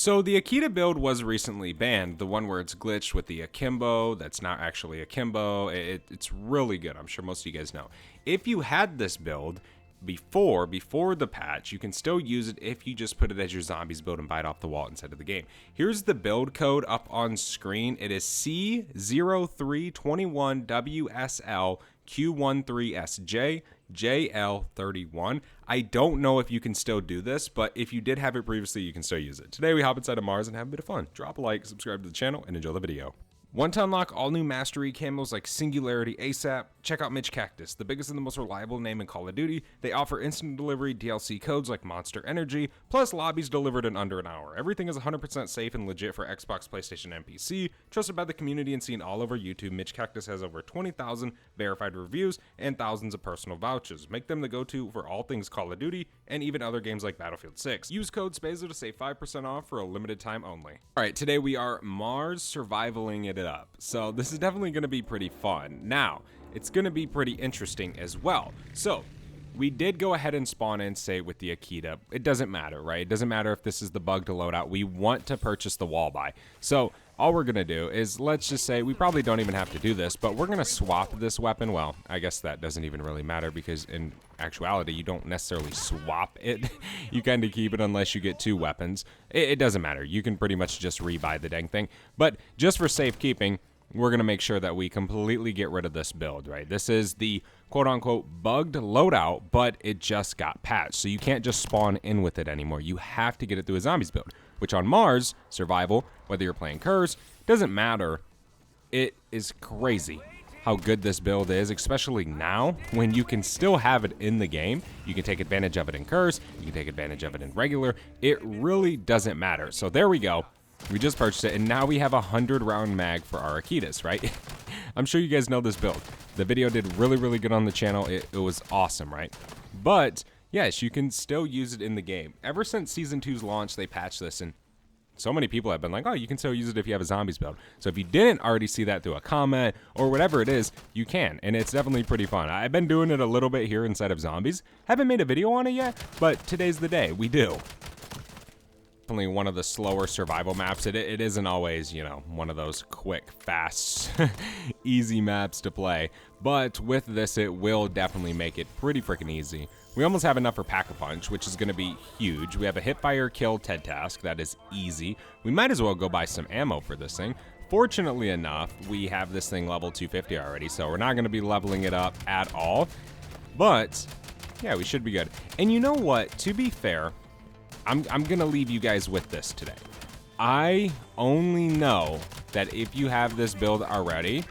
So the Akita build was recently banned, the one where it's glitched with the akimbo. That's not actually akimbo. It's really good. I'm sure most of you guys know. If you had this build before the patch, you can still use it if you just put it as your zombies build and buy it off the wall inside of the game. Here's the build code up on screen. It is C0321WSL Q13SJ JL31. I don't know if you can still do this, but if you did have it previously, you can still use it. Today we hop inside of Mars and have a bit of fun. Drop a like, subscribe to the channel, and enjoy the video. Want to unlock all new mastery camos like Singularity ASAP? Check out Mitch Cactus, the biggest and the most reliable name in Call of Duty. They offer instant delivery DLC codes like Monster Energy, plus lobbies delivered in under an hour. Everything is 100% safe and legit for Xbox, PlayStation, and PC. Trusted by the community and seen all over YouTube, Mitch Cactus has over 20,000 verified reviews and thousands of personal vouchers. Make them the go-to for all things Call of Duty and even other games like Battlefield 6. Use code SPAZO to save 5% off for a limited time only. Alright, today we are Mars survivaling it up. So this is definitely going to be pretty fun. Now, it's going to be pretty interesting as well. So we did go ahead and spawn in, say, with the Akita. It doesn't matter, right? It doesn't matter if this is the bug to load out. We want to purchase the wall buy. So all we're going to do is, let's just say, we probably don't even have to do this, but we're going to swap this weapon. Well, I guess that doesn't even really matter because in actuality, you don't necessarily swap it. You kind of keep it unless you get two weapons. It doesn't matter. You can pretty much just rebuy the dang thing. But just for safekeeping, we're going to make sure that we completely get rid of this build, right? This is the quote-unquote bugged loadout, but it just got patched. So you can't just spawn in with it anymore. You have to get it through a zombies build, which on Mars, survival, whether you're playing Curse, doesn't matter. It is crazy how good this build is, especially now when you can still have it in the game. You can take advantage of it in Curse. You can take advantage of it in regular. It really doesn't matter. So there we go. We just purchased it, and now we have a 100-round mag for our Akitas, right? I'm sure you guys know this build. The video did really, really good on the channel. It was awesome, right? But, yes, you can still use it in the game. Ever since Season 2's launch, they patched this, and so many people have been like, oh, you can still use it if you have a zombies build. So if you didn't already see that through a comment or whatever it is, you can, and it's definitely pretty fun. I've been doing it a little bit here inside of zombies. Haven't made a video on it yet, but today's the day. We do. One of the slower survival maps. It isn't always, you know, one of those quick, fast, easy maps to play. But with this, it will definitely make it pretty freaking easy. We almost have enough for Pack-a-Punch, which is going to be huge. We have a hipfire kill T.E.D. task. That is easy. We might as well go buy some ammo for this thing. Fortunately enough, we have this thing level 250 already, so we're not going to be leveling it up at all. But, yeah, we should be good. And you know what? To be fair, I'm going to leave you guys with this today. I only know that if you have this build already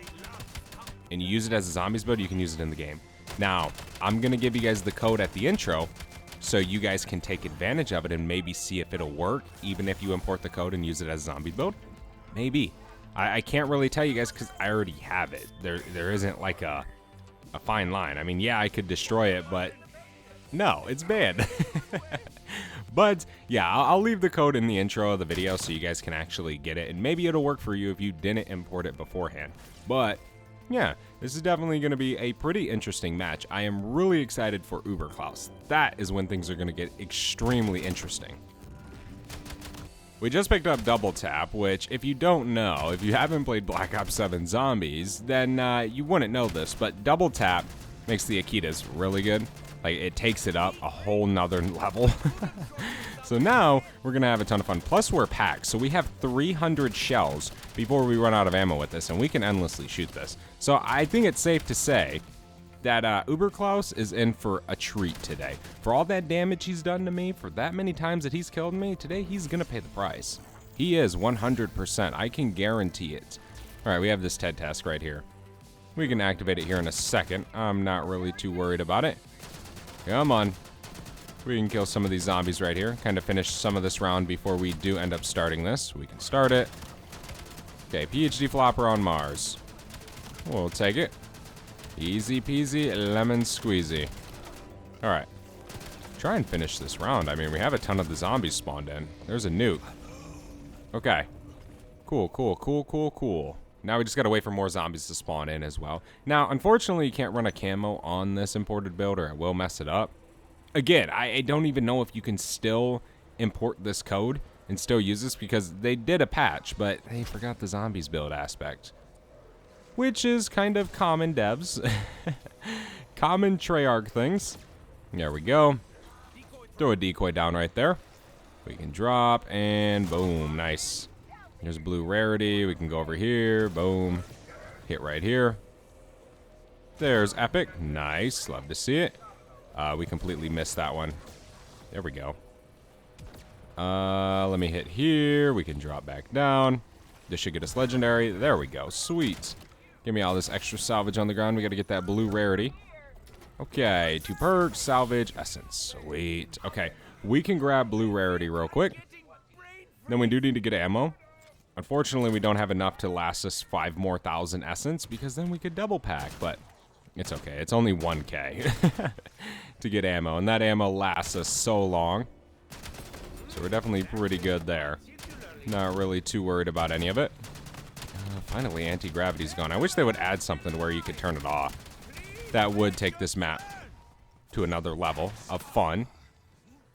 and you use it as a zombies build, you can use it in the game. Now, I'm going to give you guys the code at the intro so you guys can take advantage of it and maybe see if it'll work, even if you import the code and use it as a zombie build. Maybe. I can't really tell you guys because I already have it. There isn't like a fine line. I mean, yeah, I could destroy it, but no, it's banned. But yeah, I'll leave the code in the intro of the video so you guys can actually get it, and maybe it'll work for you if you didn't import it beforehand. But yeah, this is definitely going to be a pretty interesting match. I am really excited for Uberclaus. That is when things are going to get extremely interesting. We just picked up Double Tap, which if you don't know, if you haven't played Black Ops 7 Zombies, then you wouldn't know this, but Double Tap makes the Akitas really good. Like, it takes it up a whole nother level. So now we're going to have a ton of fun. Plus, we're packed. So we have 300 shells before we run out of ammo with this, and we can endlessly shoot this. So I think it's safe to say that Uberclaus is in for a treat today. For all that damage he's done to me, for that many times that he's killed me, today he's going to pay the price. He is 100%. I can guarantee it. All right, we have this T.E.D. task right here. We can activate it here in a second. I'm not really too worried about it. Come on. We can kill some of these zombies right here. Kind of finish some of this round before we do end up starting this. We can start it. Okay, PhD flopper on Mars. We'll take it. Easy peasy, lemon squeezy. All right. Try and finish this round. I mean, we have a ton of the zombies spawned in. There's a nuke. Okay. Cool, cool, cool, cool, cool. Now we just gotta wait for more zombies to spawn in as well. Now, unfortunately, you can't run a camo on this imported build or it will mess it up. Again, I don't even know if you can still import this code and still use this because they did a patch, but they forgot the zombies build aspect, which is kind of common devs. Common Treyarch things. There we go. Throw a decoy down right there. We can drop, and boom, nice. Here's blue rarity. We can go over here, boom. Hit right here. There's epic, nice, love to see it. We completely missed that one. There we go. Let me hit here. We can drop back down. This should get us legendary. There we go, sweet. Give me all this extra salvage on the ground. We gotta get that blue rarity. Okay, 2 perks, salvage, essence, sweet. Okay, we can grab blue rarity real quick. Then we do need to get ammo. Unfortunately, we don't have enough to last us 5,000 more essence because then we could double pack, but it's okay. It's only 1K to get ammo, and that ammo lasts us so long. So we're definitely pretty good there. Not really too worried about any of it. Finally, anti-gravity's gone. I wish they would add something where you could turn it off. That would take this map to another level of fun.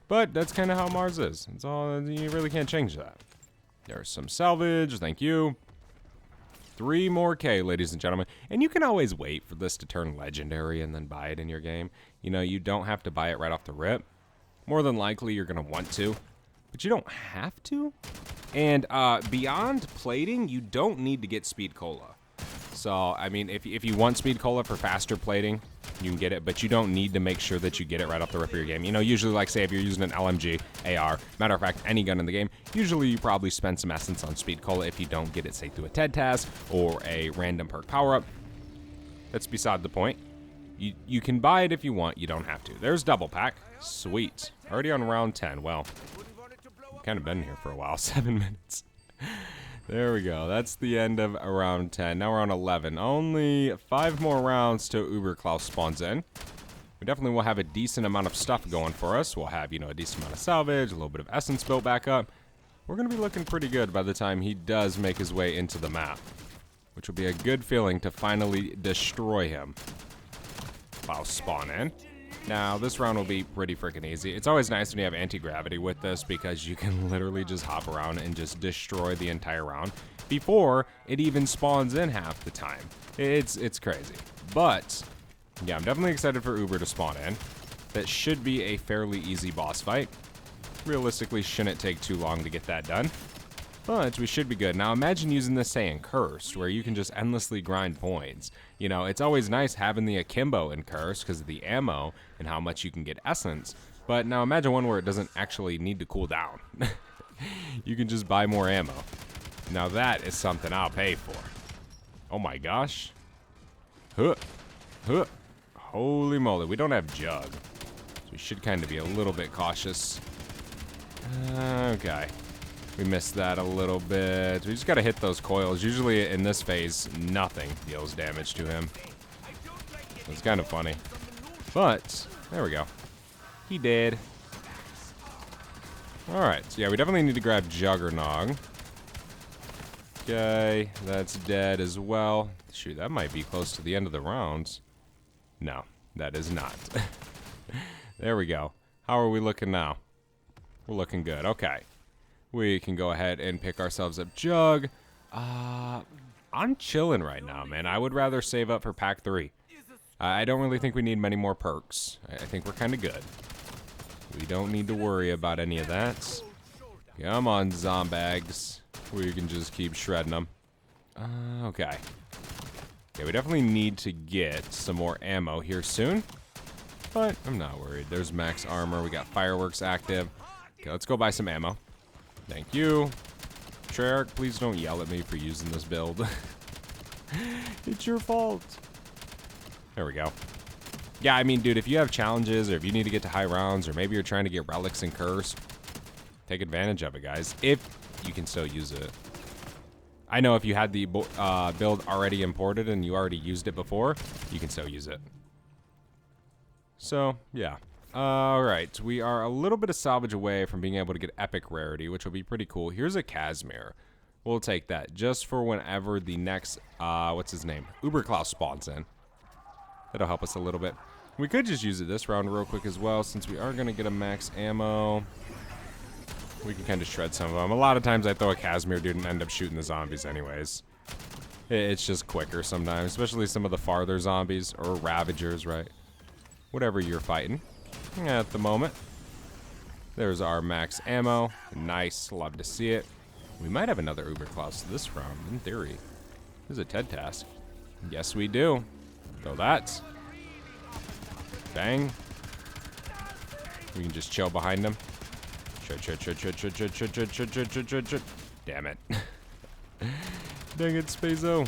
But that's kind of how Mars is. It's all, you really can't change that. There's some salvage, thank you. 3 more K, ladies and gentlemen. And you can always wait for this to turn legendary and then buy it in your game. You know, you don't have to buy it right off the rip. More than likely, you're going to want to. But you don't have to. And beyond plating, you don't need to get speed cola. So, I mean, if you want speed cola for faster plating, you can get it, but you don't need to make sure that you get it right off the rip of your game. You know, usually, like, say, if you're using an LMG, AR, matter of fact, any gun in the game, usually you probably spend some essence on speed cola if you don't get it, say, through a T.E.D. task or a random perk power-up. That's beside the point. You can buy it if you want, you don't have to. There's double pack. Sweet. Already on round 10. Well, kind of been here for a while. 7 minutes. There we go. That's the end of round 10. Now we're on 11. Only 5 more rounds till Uberclaus spawns in. We definitely will have a decent amount of stuff going for us. We'll have, you know, a decent amount of salvage, a little bit of essence built back up. We're going to be looking pretty good by the time he does make his way into the map, which will be a good feeling to finally destroy him. I'll spawn in. Now, this round will be pretty freaking easy. It's always nice when you have anti-gravity with this because you can literally just hop around and just destroy the entire round before it even spawns in half the time. It's crazy. But, yeah, I'm definitely excited for Uber to spawn in. That should be a fairly easy boss fight. Realistically, shouldn't take too long to get that done. But we should be good. Now imagine using this, say, in Cursed, where you can just endlessly grind points. You know, it's always nice having the akimbo in Cursed because of the ammo and how much you can get essence. But now imagine one where it doesn't actually need to cool down. You can just buy more ammo. Now that is something I'll pay for. Oh my gosh. Huh. Huh. Holy moly. We don't have Jug. So we should kind of be a little bit cautious. Okay. We missed that a little bit. We just gotta hit those coils. Usually in this phase, nothing deals damage to him. It's kind of funny. But, there we go. He did. Alright, so yeah, we definitely need to grab Juggernog. Okay, that's dead as well. Shoot, that might be close to the end of the rounds. No, that is not. There we go. How are we looking now? We're looking good. Okay. We can go ahead and pick ourselves up Jug. I'm chilling right now, man. I would rather save up for pack 3. I don't really think we need many more perks. I think we're kind of good. We don't need to worry about any of that. Come on, zombags. We can just keep shredding them. Okay. Yeah, we definitely need to get some more ammo here soon. But I'm not worried. There's max armor. We got fireworks active. Okay, let's go buy some ammo. Thank you. Treyarch, please don't yell at me for using this build. It's your fault. There we go. Yeah, I mean, dude, if you have challenges or if you need to get to high rounds or maybe you're trying to get relics and curse, take advantage of it, guys. If you can still use it. I know if you had the build already imported and you already used it before, you can still use it. So, yeah. Alright, we are a little bit of salvage away from being able to get epic rarity, which will be pretty cool. Here's a Casimir. We'll take that just for whenever the next, what's his name? Uberclaus spawns in. That'll help us a little bit. We could just use it this round real quick as well, since we are going to get a max ammo. We can kind of shred some of them. A lot of times I throw a Casimir dude and end up shooting the zombies anyways. It's just quicker sometimes, especially some of the farther zombies or Ravagers, right? Whatever you're fighting at the moment. There's our max ammo. Nice. Love to see it. We might have another Uberclaus this round, in theory. This is a TED task. Yes, we do. Throw that. Bang. We can just chill behind them. Damn it. Dang it, Spazo.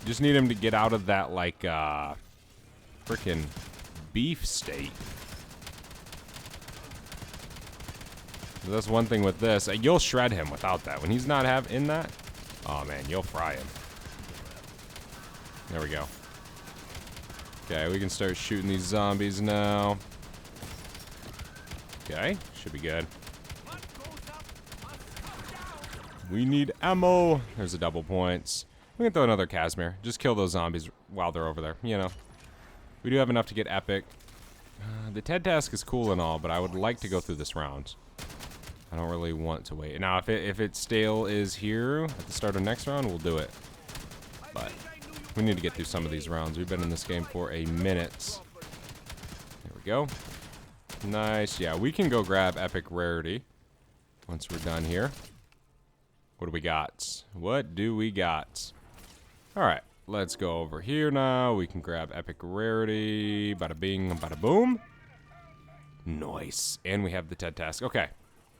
Just need him to get out of that, like, frickin' beef state. That's one thing with this. You'll shred him without that. When he's not in that, oh man, you'll fry him. There we go. Okay, we can start shooting these zombies now. Okay, should be good. We need ammo. There's a double points. We can throw another Casimir. Just kill those zombies while they're over there, you know. We do have enough to get epic. The TED task is cool and all, but I would like to go through this round. I don't really want to wait. Now, if it still is here at the start of next round, we'll do it. But we need to get through some of these rounds. We've been in this game for a minute. There we go. Nice. Yeah, we can go grab epic rarity once we're done here. What do we got? What do we got? All right, let's go over here now. We can grab epic rarity. Bada bing, bada boom. Nice. And we have the TED task. Okay.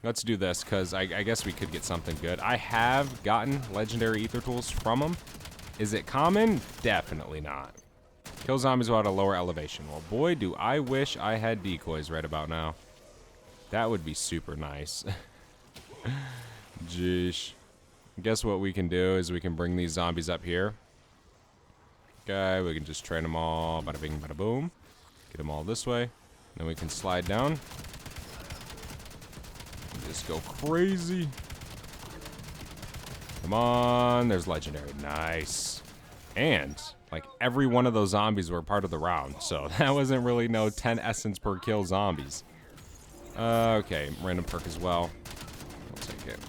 Let's do this, because I guess we could get something good. I have gotten legendary ether tools from them. Is it common? Definitely not. Kill zombies without a lower elevation. Well, boy, do I wish I had decoys right about now. That would be super nice. Jeesh. Guess what we can do is we can bring these zombies up here. Okay, we can just train them all. Bada bing, bada boom. Get them all this way. Then we can slide down. Just go crazy. Come on. There's legendary. Nice. And, like, every one of those zombies were part of the round. So that wasn't really no 10 essence per kill zombies. Okay. Random perk as well. We'll take it.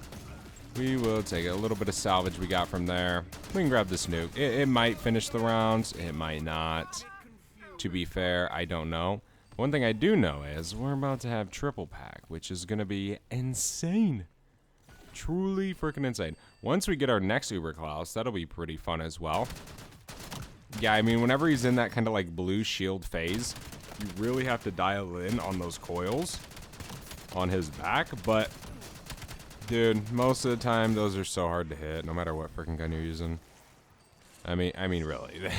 We will take it. A little bit of salvage we got from there. We can grab this nuke. It might finish the rounds. It might not. To be fair, I don't know. One thing I do know is we're about to have triple pack, which is going to be insane. Truly freaking insane. Once we get our next Uberclaus, that'll be pretty fun as well. Yeah, I mean, whenever he's in that kind of like blue shield phase, you really have to dial in on those coils on his back. But, dude, most of the time, those are so hard to hit, no matter what freaking gun you're using. I mean, really.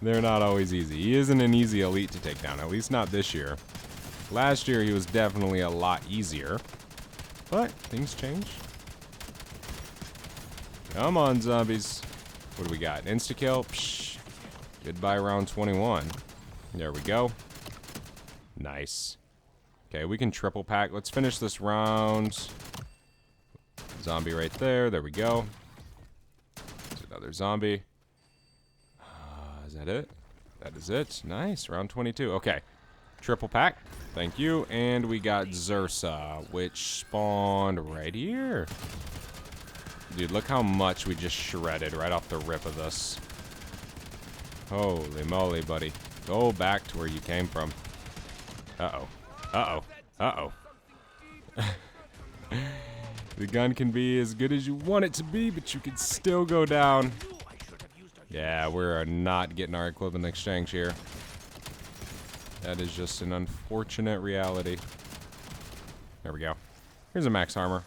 They're not always easy. He isn't an easy elite to take down, at least not this year. Last year, he was definitely a lot easier. But things change. Come on, zombies. What do we got? Insta-kill? Psh. Goodbye, round 21. There we go. Nice. Okay, we can triple pack. Let's finish this round. Zombie right there. There we go. Another zombie. Is that it? That is it. Nice. Round 22. Okay. Triple pack. Thank you. And we got Zursa, which spawned right here. Dude, look how much we just shredded right off the rip of this. Holy moly, buddy. Go back to where you came from. Uh-oh. Uh-oh. Uh-oh. The gun can be as good as you want it to be, but you can still go down. Yeah, we're not getting our equivalent exchange here. That is just an unfortunate reality. There we go. Here's a max armor.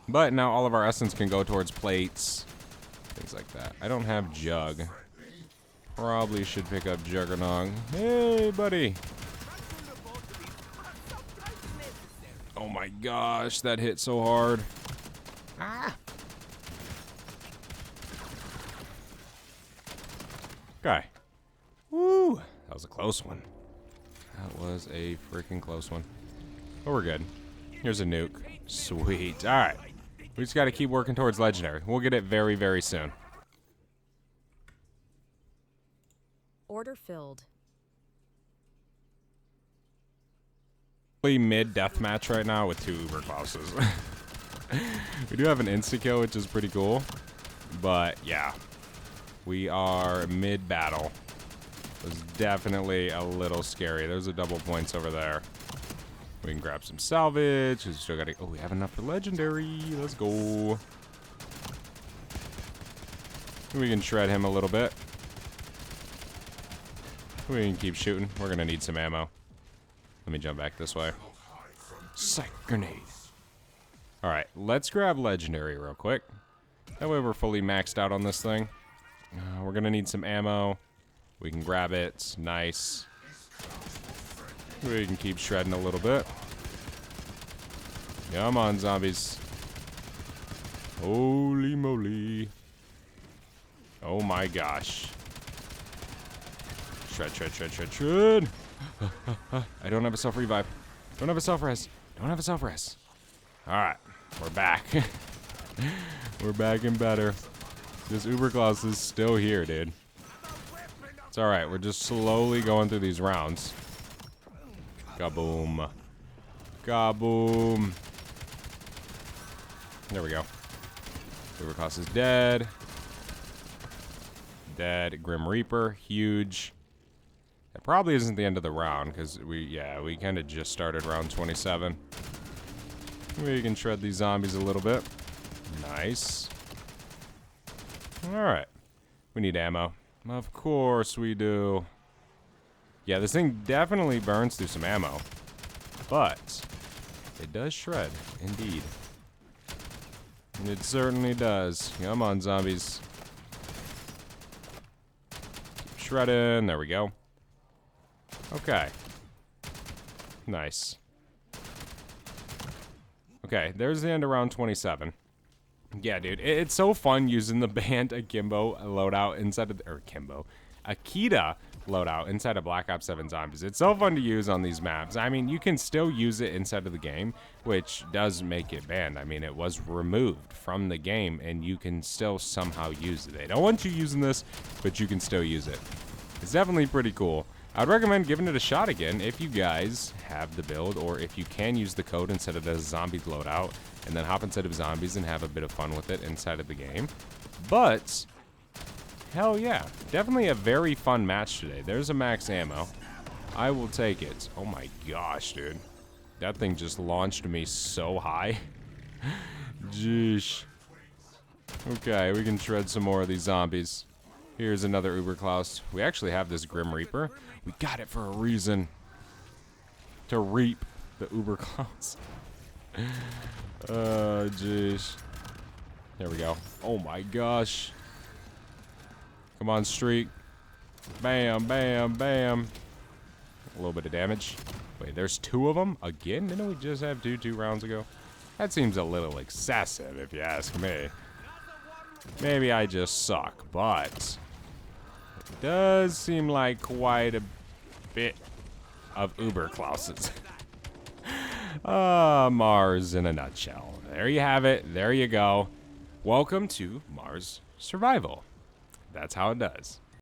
But now all of our essence can go towards plates. Things like that. I don't have Jug. Probably should pick up Juggernog. Hey, buddy. Oh my gosh, that hit so hard. Ah. Okay. Woo. That was a close one. That was a freaking close one. But we're good. Here's a nuke. Sweet. All right. We just got to keep working towards legendary. We'll get it very, very soon. Order filled. mid deathmatch right now with 2 Uberclauses. We do have an insta-kill, which is pretty cool. But, yeah. We are mid-battle. It was definitely a little scary. There's a double points over there. We can grab some salvage. We still gotta... Oh, we have enough for legendary. Let's go. We can shred him a little bit. We can keep shooting. We're gonna need some ammo. Let me jump back this way. Psych grenade. Alright, let's grab legendary real quick. That way we're fully maxed out on this thing. We're gonna need some ammo. We can grab it. Nice. We can keep shredding a little bit. Come on, zombies. Holy moly. Oh my gosh. Shred, shred, shred, shred, shred. I don't have a self-revive. Don't have a self-res. Don't have a self-res. Alright. We're back. We're back and better. This Uberclaus is still here, dude. It's alright. We're just slowly going through these rounds. Kaboom. Kaboom. There we go. Uberclaus is dead. Dead. Grim Reaper. Huge. That probably isn't the end of the round, because we kind of just started round 27. We can shred these zombies a little bit. Nice. Alright. We need ammo. Of course we do. Yeah, this thing definitely burns through some ammo. But it does shred, indeed. It certainly does. Come on, zombies. Keep shredding. There we go. Okay. Nice. Okay, there's the end of round 27. Yeah, dude, it's so fun using the band akimbo loadout inside of Akita loadout inside of Black Ops 7 Zombies. It's so fun to use on these maps. I mean, you can still use it inside of the game, which does make it banned. I mean, it was removed from the game, and you can still somehow use it. They don't want you using this, but you can still use it. It's definitely pretty cool. I'd recommend giving it a shot again if you guys have the build, or if you can use the code instead of the zombie loadout, and then hop inside of zombies and have a bit of fun with it inside of the game. But hell yeah, definitely a very fun match today. There's a max ammo. I will take it. Oh my gosh, dude. That thing just launched me so high. Jeesh. Okay, we can shred some more of these zombies. Here's another Uberclaus. We actually have this Grim Reaper. We got it for a reason. To reap the Uberclaus. Jeez. There we go. Oh my gosh. Come on, streak. Bam, bam, bam. A little bit of damage. Wait, there's 2 of them? Again? Didn't we just have 2 rounds ago? That seems a little excessive, if you ask me. Maybe I just suck, but it does seem like quite a bit of Uberclauses. Mars in a nutshell. There you have it. There you go. Welcome to Mars Survival. That's how it does.